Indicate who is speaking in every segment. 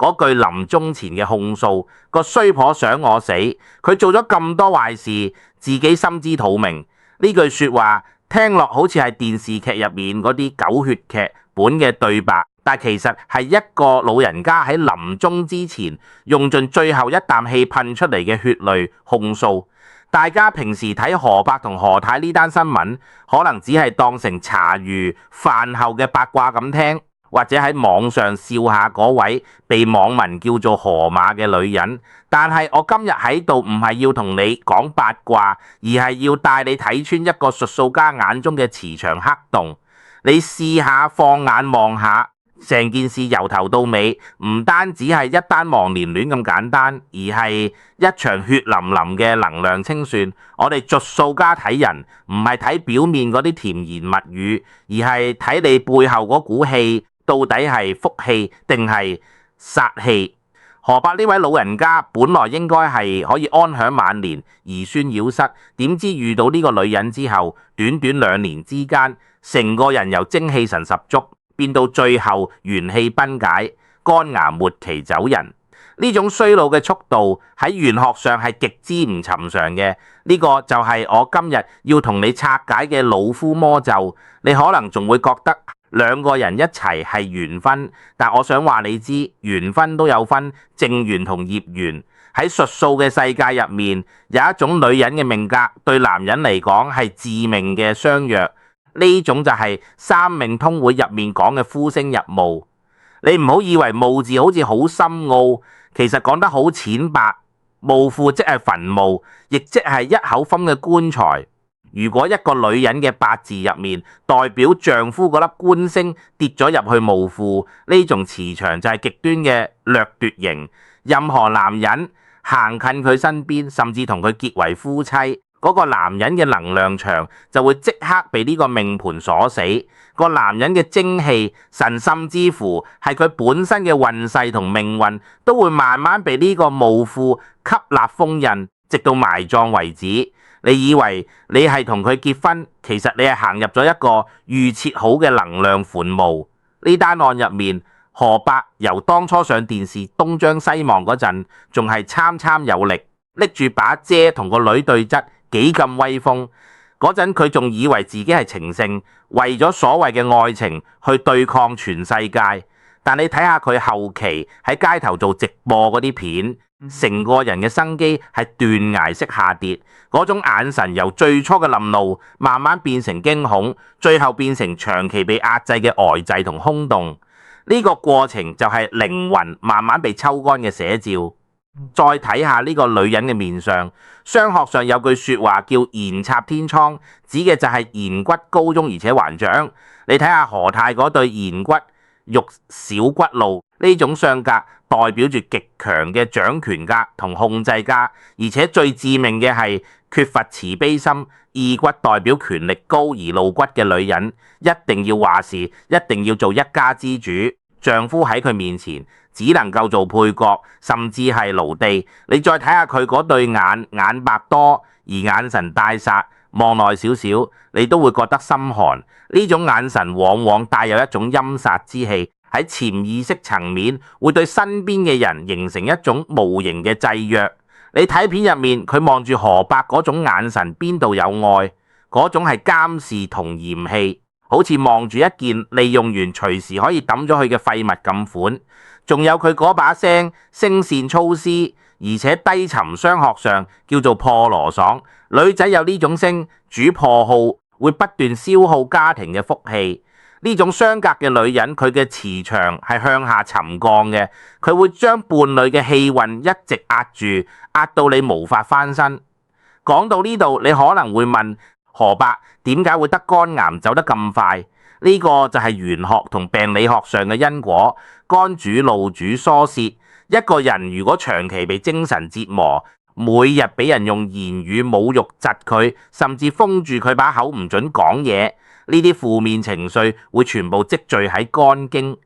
Speaker 1: 嗰句臨終前嘅控訴，個衰婆想我死，佢做咗咁多壞事，自己心知肚明。呢句說話聽落好似係電視劇入面嗰啲狗血劇本嘅對白，但其實係一個老人家喺臨終之前用盡最後一啖氣噴出嚟嘅血淚控訴。大家平時睇何伯同何太呢單新聞，可能只係當成茶餘飯後嘅八卦咁聽，或者喺網上笑下嗰位被網民叫做河馬嘅女人。但係我今日喺度唔係要同你講八卦，而係要帶你睇穿一個術數家眼中嘅磁場黑洞。你試下放眼望下，成件事由頭到尾唔單止係一單忘年戀咁簡單，而係一場血淋淋嘅能量清算。我哋術數家睇人唔係睇表面嗰啲甜言蜜語，而係睇你背後嗰股氣到底係福氣定係殺氣。何伯呢位老人家本來應該係可以安享晚年，兒孫繞膝，點知遇到呢個女人之後，短短2年之間，成個人由精氣神十足變到最後元氣崩解，肝癌末期走人。呢種衰老嘅速度喺玄學上係極之唔尋常嘅。呢個就係我今日要同你拆解嘅老夫魔咒。你可能仲會覺得兩個人一齊係緣分，但我想話你知，緣分都有分正緣同業緣。喺術數嘅世界入面，有一種女人嘅命格對男人嚟講係致命嘅相約，呢種就係三命通會入面講嘅夫星入墓。你唔好以為墓字好似好深奧，其實講得好淺白。墓庫即係墳墓，亦即係一口封嘅棺材。如果一個女人嘅八字入面代表丈夫嗰粒官星跌咗入去墓庫，呢種磁場就係極端嘅掠奪型。任何男人行近佢身邊，甚至同佢結為夫妻，嗰個男人嘅能量場就會即刻被呢個命盤鎖死。個男人嘅精氣神，甚至乎係佢本身嘅運勢同命運，都會慢慢被呢個墓庫吸納封印，直到埋葬為止。你以為你係同佢結婚，其實你係行入咗一個預設好嘅能量墳墓。呢單案入面，何伯由當初上電視東張西望嗰陣，仲係參參有力，拎住把遮同個女對質，幾咁威風。嗰陣佢仲以為自己係情聖，為咗所謂嘅愛情去對抗全世界。但你睇下佢後期喺街頭做直播嗰啲片，成個人嘅生機係斷崖式下跌，嗰種眼神由最初嘅憤怒慢慢變成驚恐，最後變成長期被壓制嘅呆滯同空洞。呢個過程就係靈魂慢慢被抽乾嘅寫照。再睇下呢個女人嘅面上，商學上有句說話叫言插天倉，指嘅就係言骨高中而且還長。你睇下何太嗰對言骨肉小骨露，呢種相格代表住極強嘅掌權家同控制家，而且最致命嘅係缺乏慈悲心。二骨代表權力高而露骨嘅女人，一定要話事，一定要做一家之主。丈夫喺佢面前只能夠做配角，甚至係奴隸。你再睇下佢嗰對眼，眼白多而眼神帶殺，望耐少少，你都會覺得心寒。呢種眼神往往帶有一種陰煞之氣，喺潛意識層面會對身邊嘅人形成一種無形嘅制約。你睇片入面，佢望住何伯嗰種眼神，邊度有愛？嗰種係監視同嫌棄，好似望住一件利用完隨時可以抌咗去嘅廢物咁款。仲有佢嗰把聲線粗絲，而且低沉，商學上叫做破羅爽。女仔有呢種聲主破耗，會不斷消耗家庭嘅福氣。呢種相格嘅女人，佢嘅磁場係向下沉降嘅，佢會將伴侶嘅氣運一直壓住，壓到你無法翻身。講到呢度，你可能會問何伯點解會得肝癌走得咁快？呢個就係玄學同病理學上嘅因果。肝主怒主疏泄，一個人如果長期被精神折磨，每日俾人用言語侮辱窒佢，甚至封住佢把口唔准講嘢，呢啲負面情緒會全部積聚喺肝經。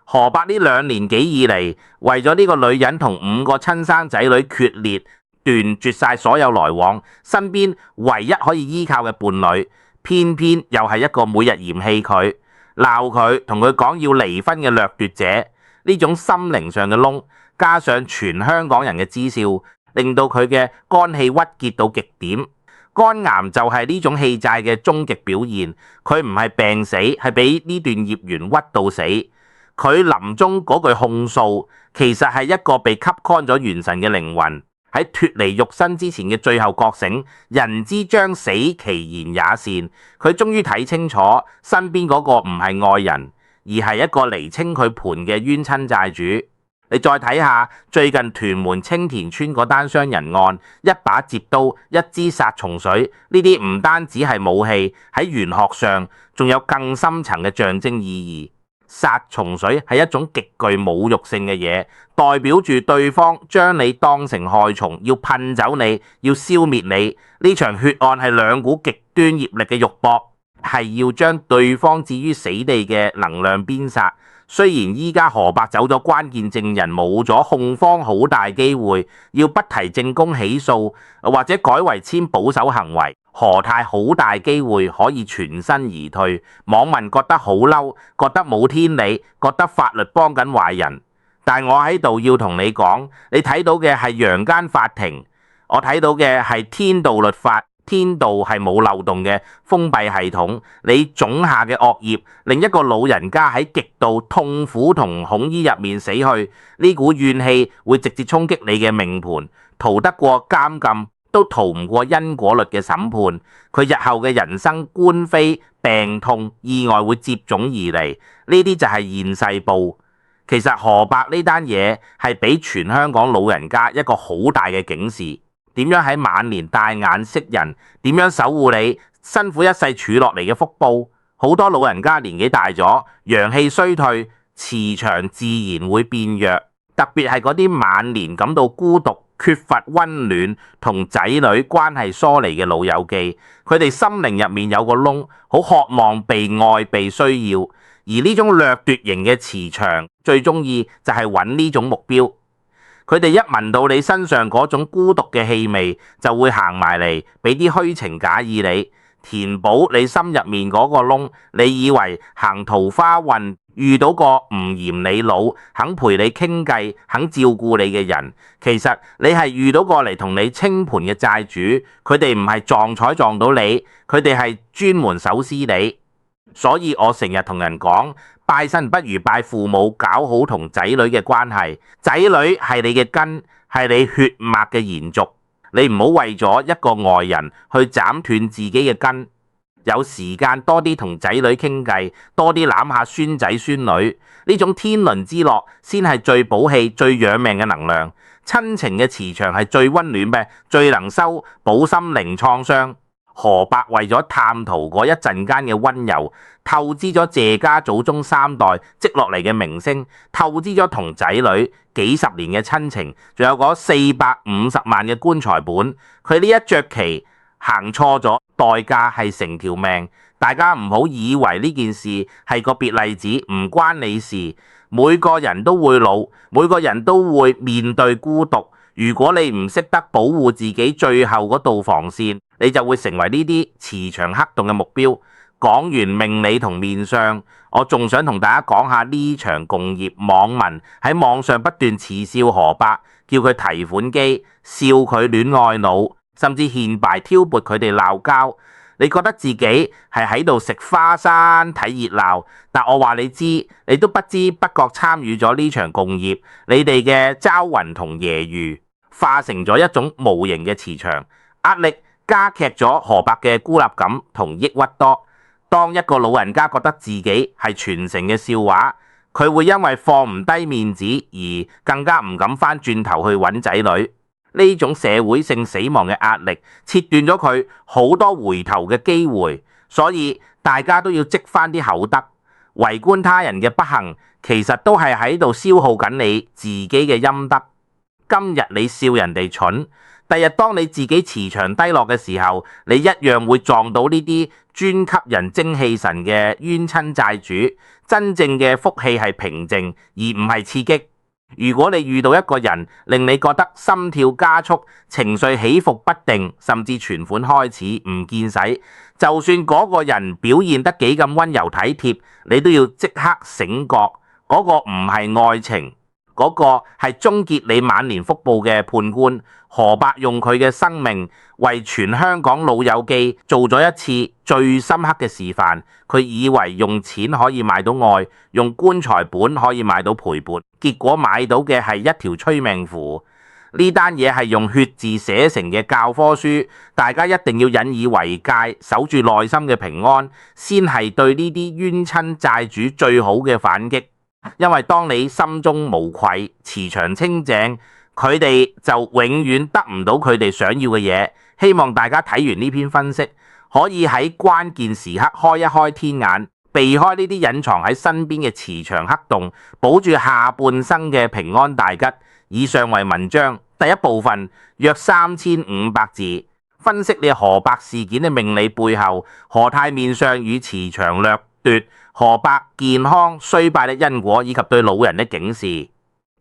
Speaker 1: 何伯呢2年幾以嚟，為咗呢個女人同5個親生仔女決裂，斷絕晒所有來往，身邊唯一可以依靠嘅伴侶，偏偏又係一個每日嫌棄佢、鬧佢、同佢講要離婚嘅掠奪者。呢種心靈上嘅窿，加上全香港人嘅知笑，令到佢嘅肝氣鬱結到極點。肝癌就係呢種氣債嘅終極表現，佢唔係病死，係俾呢段業緣屈到死。佢臨終嗰句控訴，其實係一個被吸乾咗元神嘅靈魂喺脫離肉身之前嘅最後覺醒。人之將死，其言也善。佢終於睇清楚，身邊嗰個唔係愛人，而係一個釐清佢盤嘅冤親債主。你再睇下最近屯門青田村嗰單傷人案，一把折刀，一支殺蟲水，呢啲唔單止係武器，喺玄學上仲有更深層嘅象徵意義。殺蟲水係一種極具侮辱性嘅嘢，代表住對方將你當成害蟲，要噴走你，要消滅你。呢場血案係兩股極端業力嘅肉搏，係要將對方置於死地嘅能量鞭殺。雖然依家何伯走咗關鍵證人，冇咗，控方好大機會要不提證供起訴，或者改為簽保守行為。何太好大機會可以全身而退。網民覺得好嬲，覺得冇天理，覺得法律幫緊壞人。但我喺度要同你講，你睇到嘅係陽間法庭，我睇到嘅係天道律法。天道係冇漏洞嘅封閉系統，你種下嘅惡業，令一個老人家喺極度痛苦同恐醫入面死去，呢股怨氣會直接衝擊你嘅命盤，逃得過監禁，都逃唔過因果律嘅審判。佢日後嘅人生官非、病痛、意外會接踵而嚟，呢啲就係現世報。其實何伯呢單嘢係俾全香港老人家一個好大嘅警示。點樣喺晚年帶眼識人？點樣守護你辛苦一世儲落嚟嘅福報？好多老人家年紀大咗，陽氣衰退，磁場自然會變弱。特別係嗰啲晚年感到孤獨、缺乏溫暖同仔女關係疏離嘅老友記，佢哋心靈入面有個窿，好渴望被愛、被需要。而呢種掠奪型嘅磁場，最中意就係揾呢種目標。佢哋一聞到你身上嗰種孤獨嘅氣味，就會行埋嚟，俾啲虛情假意你，填補你心入面嗰個窿。你以為行桃花運遇到個唔嫌你老、肯陪你傾偈、肯照顧你嘅人，其實你係遇到過嚟同你清盤嘅債主。佢哋唔係撞彩撞到你，佢哋係專門手撕你。所以我成日同人講，拜神不如拜父母，搞好同仔女嘅關係。仔女係你嘅根，係你血脈嘅延續。你唔好為咗一個外人去斬斷自己嘅根。有時間多啲同仔女傾偈，多啲攬下孫仔孫女，呢種天倫之樂先係最補氣、最養命嘅能量。親情嘅磁場係最溫暖嘅，最能修補心靈創傷。何伯為咗探討嗰一陣間嘅溫柔，透支咗謝家祖宗三代積落嚟嘅名聲，透支咗同仔女幾十年嘅親情，仲有嗰450萬嘅棺材本。佢呢一着棋行錯咗，代價係成條命。大家唔好以為呢件事係個別例子，唔關你事。每個人都會老，每個人都會面對孤獨。如果你唔識得保護自己最後嗰道防線，你就會成為呢啲磁場黑洞嘅目標。講完命理同面相，我仲想同大家講下呢場共業。網民喺網上不斷恥笑何伯，叫佢提款機，笑佢戀愛腦，甚至獻bài挑撥佢哋鬧交。你覺得自己係喺度食花生睇熱鬧，但我話你知，你都不知不覺參與咗呢場共業。你哋嘅招魂同揶揄化成咗一種無形嘅磁場，壓力加劇咗何伯嘅孤立感同抑鬱多。當一個老人家覺得自己係全城嘅笑話，佢會因為放唔低面子而更加唔敢翻轉頭去揾仔女。呢種社會性死亡嘅壓力，切斷咗佢好多回頭嘅機會。所以大家都要積翻啲口德。圍觀他人嘅不幸，其實都係喺度消耗緊你自己嘅陰德。今日你笑人哋蠢，第日當你自己磁場低落嘅時候，你一樣會撞到呢啲專吸人精氣神嘅冤親債主。真正嘅福氣係平靜，而唔係刺激。如果你遇到一個人令你覺得心跳加速、情緒起伏不定，甚至存款開始唔見使，就算嗰個人表現得幾咁溫柔體貼，你都要即刻醒覺，嗰個唔係愛情，嗰個係終結你晚年福報嘅判官。河伯用佢嘅生命為全香港老友記做咗一次最深刻嘅示範。佢以為用錢可以買到愛，用棺材本可以買到陪伴，結果買到嘅係一條催命符。呢單嘢係用血字寫成嘅教科書，大家一定要引以為戒，守住內心嘅平安，先係對呢啲冤親債主最好嘅反擊。因為當你心中無愧，磁場清淨，佢哋就永遠得唔到佢哋想要嘅嘢。希望大家睇完呢篇分析，可以喺關鍵時刻開一開天眼，避開呢啲隱藏喺身邊嘅磁場黑洞，保住下半生嘅平安大吉。以上為文章第一部分，約3500字，分析你河伯事件嘅命理背後，河太面相與磁場掠奪，河伯健康衰敗的因果，以及對老人的警示。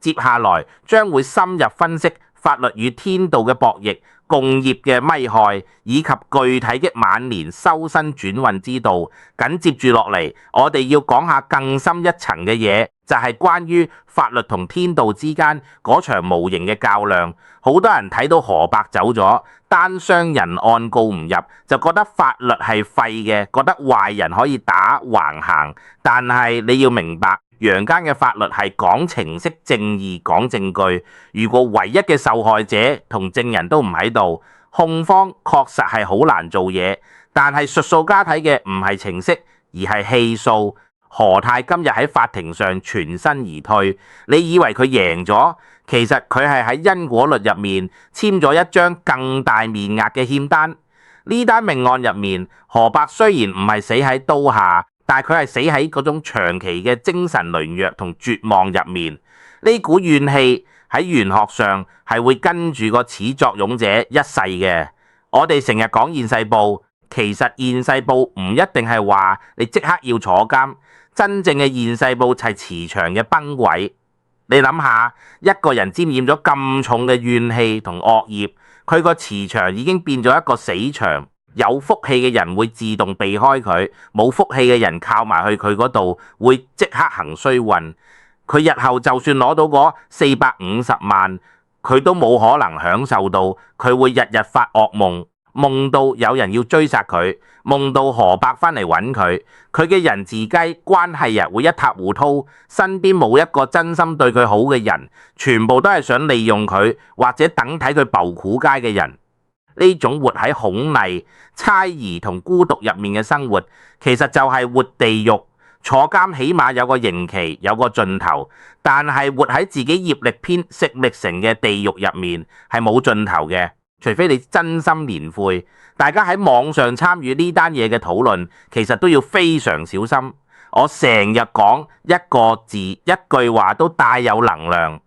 Speaker 1: 接下來將會深入分析法律與天道嘅博弈、共業嘅危害，以及具體嘅晚年修身轉運之道。緊接住落嚟，我哋要講下更深一層嘅嘢，就係關於法律同天道之間嗰場無形嘅較量。好多人睇到河伯走咗，單雙人案告唔入，就覺得法律係廢嘅，覺得壞人可以打橫行。但係你要明白，陽間嘅法律係講情式正義，講證據。如果唯一嘅受害者同證人都唔喺度，控方確實係好難做嘢。但係術數家睇嘅唔係情式，而係氣數。河太今日喺法庭上全身而退，你以為佢贏咗？其實佢係喺因果律入面簽咗一張更大面額嘅欠單。呢單命案入面，河伯雖然唔係死喺刀下，但係佢係死喺嗰種長期嘅精神羸弱同絕望入面。呢股怨氣喺玄學上係會跟住個始作俑者一世嘅。我哋成日講現世報，其實現世報唔一定係話你即刻要坐監。真正嘅現世報係磁場嘅崩毀。你諗下，一個人沾染咗咁重嘅怨氣同惡業，佢個磁場已經變咗一個死場。有福氣嘅人會自動避開佢，冇福氣嘅人靠埋去佢嗰度會即刻行衰運。佢日後就算攞到嗰450萬，佢都冇可能享受到。佢會日日發惡夢，夢到有人要追殺佢，夢到河伯返嚟揾佢。佢嘅人自雞關係會一塌糊塗，身邊冇一個真心對佢好嘅人，全部都係想利用佢或者等睇佢受苦街嘅人。呢種活喺恐厲、猜疑同孤獨入面嘅生活，其實就係活地獄。坐監起碼有個刑期，有個盡頭，但係活喺自己業力偏、食力成嘅地獄入面係冇盡頭嘅。除非你真心憐悔。大家喺網上參與呢單嘢嘅討論，其實都要非常小心。我成日講一個字、一句話都帶有能量。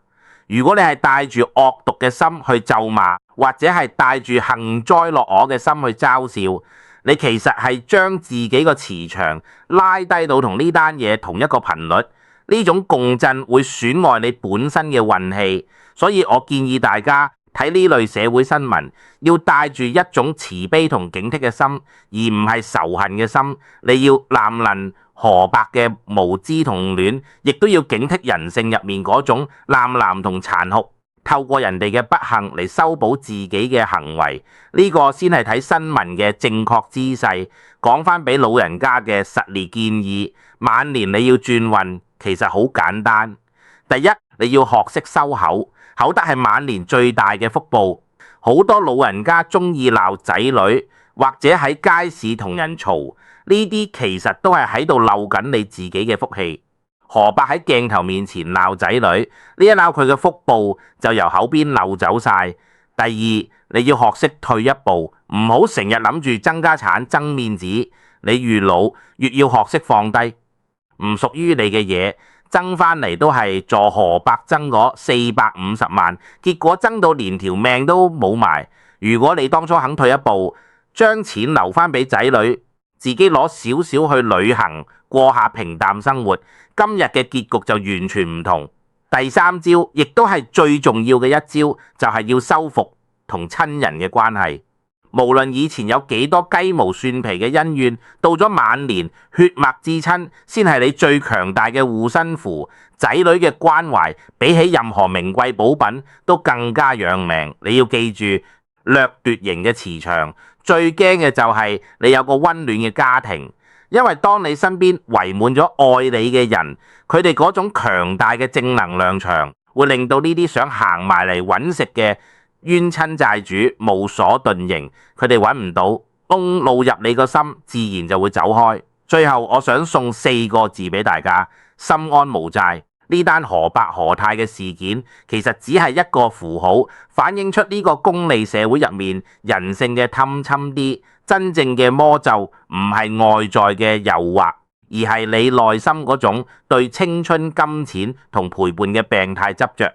Speaker 1: 如果你係帶住惡毒嘅心去咒罵，或者係帶住幸災樂禍嘅心去嘲笑，你其實係將自己個磁場拉低到同呢單嘢同一個頻率。呢種共振會損害你本身嘅運氣。所以我建議大家睇呢類社會新聞，要帶住一種慈悲同警惕嘅心，而唔係仇恨嘅心。你要濫論河伯嘅無知同亂，亦都要警惕人性入面嗰種濫濫同殘酷，透過人哋嘅不幸嚟修補自己嘅行為。呢個先係睇新聞嘅正確姿勢。講翻俾老人家嘅實例建議，晚年你要轉運，其實好簡單。第一，你要學識收口。口德係晚年最大嘅福報。好多老人家中意鬧仔女，或者喺街市同人嘈，呢啲其實都係喺度漏緊你自己嘅福氣。河伯喺鏡頭面前鬧仔女，呢一鬧佢嘅福報就由口邊漏走晒。第二，你要學識退一步，唔好成日諗住增家產、爭面子。你越老越要學識放低，唔屬於你嘅嘢，爭翻嚟都係助河伯爭嗰450萬，結果爭到連條命都冇埋。如果你當初肯退一步，將錢留翻俾仔女，自己攞少少去旅行，過下平淡生活，今日嘅結局就完全唔同。第三招，亦都係最重要嘅一招，就係要修復同親人嘅關係。無論以前有幾多雞毛蒜皮嘅恩怨，到咗晚年，血脈至親先係你最強大嘅護身符。仔女嘅關懷比起任何名貴寶品都更加養命。你要記住，掠奪型嘅磁場最驚嘅就係你有個溫暖嘅家庭，因為當你身邊圍滿咗愛你嘅人，佢哋嗰種強大嘅正能量場會令到呢啲想行埋嚟揾食嘅冤親債主無所遁形，佢哋揾唔到窿路入你個心，自然就會走開。最後我想送4個字俾大家：心安無債。呢單河伯河太嘅事件其實只係一個符號，反映出呢個功利社會入面人性嘅貪侵啲。真正嘅魔咒唔係外在嘅誘惑，而係你內心嗰種對青春、金錢同陪伴嘅病態執着。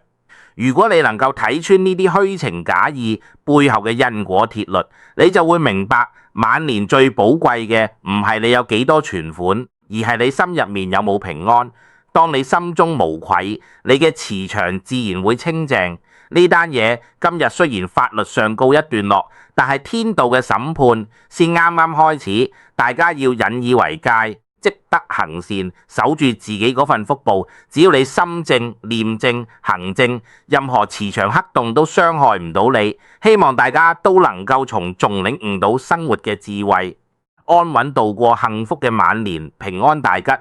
Speaker 1: 如果你能夠睇穿呢啲虛情假意背後嘅因果鐵律，你就會明白晚年最寶貴嘅唔係你有幾多存款，而係你心入面有冇平安。當你心中無愧，你嘅磁場自然會清淨。呢單嘢今日雖然法律上告一段落，但係天道嘅審判先啱啱開始，大家要引以為戒，積德行善，守住自己嗰份福報。只要你心正、念正、行正，任何磁場黑洞都傷害唔到你。希望大家都能夠從中領悟到生活嘅智慧，安穩度過幸福嘅晚年，平安大吉。